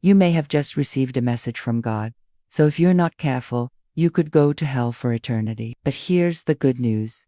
You may have just received a message from God. So if you're not careful, you could go to hell for eternity. But here's the good news.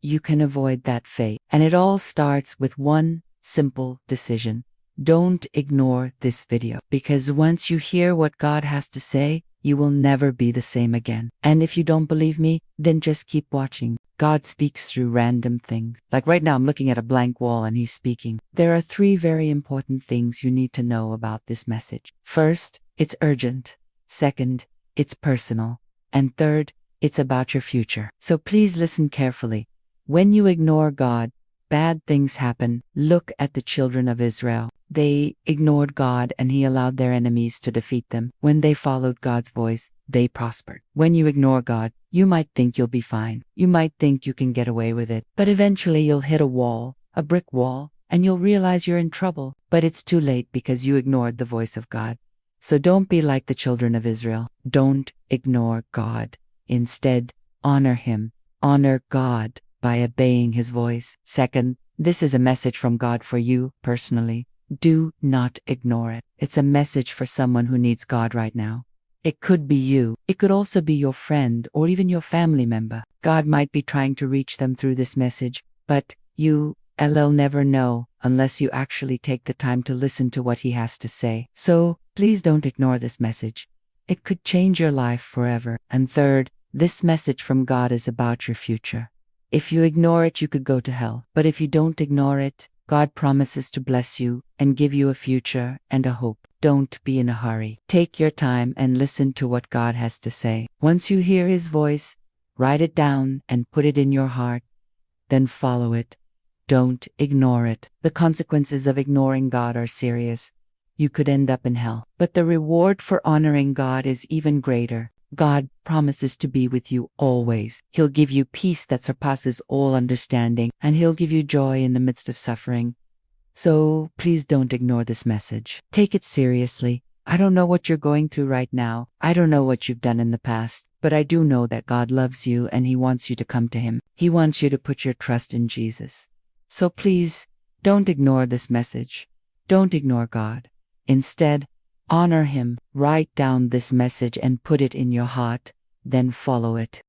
You can avoid that fate. And it all starts with one simple decision. Don't ignore this video, because once you hear what God has to say, you will never be the same again. And if you don't believe me, then just keep watching. God speaks through random things. Like right now, I'm looking at a blank wall and he's speaking. There are 3 very important things you need to know about this message. First, it's urgent. Second, it's personal. And third, it's about your future. So please listen carefully. When you ignore God, bad things happen. Look at the children of Israel. They ignored God and he allowed their enemies to defeat them. When they followed God's voice, they prospered. When you ignore God, you might think you'll be fine. You might think you can get away with it. But eventually you'll hit a wall, a brick wall, and you'll realize you're in trouble. But it's too late because you ignored the voice of God. So don't be like the children of Israel. Don't ignore God. Instead, honor him. Honor God by obeying his voice. Second, this is a message from God for you personally. Do not ignore it. It's a message for someone who needs God right now. It could be you. It could also be your friend or even your family member. God might be trying to reach them through this message, but you'll never know unless you actually take the time to listen to what he has to say. So please don't ignore this message. It could change your life forever. And third, this message from God is about your future. If you ignore it, you could go to hell. But if you don't ignore it, God promises to bless you and give you a future and a hope. Don't be in a hurry. Take your time and listen to what God has to say. Once you hear his voice, write it down and put it in your heart. Then follow it. Don't ignore it. The consequences of ignoring God are serious. You could end up in hell. But the reward for honoring God is even greater. God promises to be with you always. He'll give you peace that surpasses all understanding, and he'll give you joy in the midst of suffering. So please don't ignore this message. Take it seriously. I don't know what you're going through right now. I don't know what you've done in the past, but I do know that God loves you and he wants you to come to him. He wants you to put your trust in Jesus. So please, don't ignore this message. Don't ignore God. Instead, honor him. Write down this message and put it in your heart, then follow it.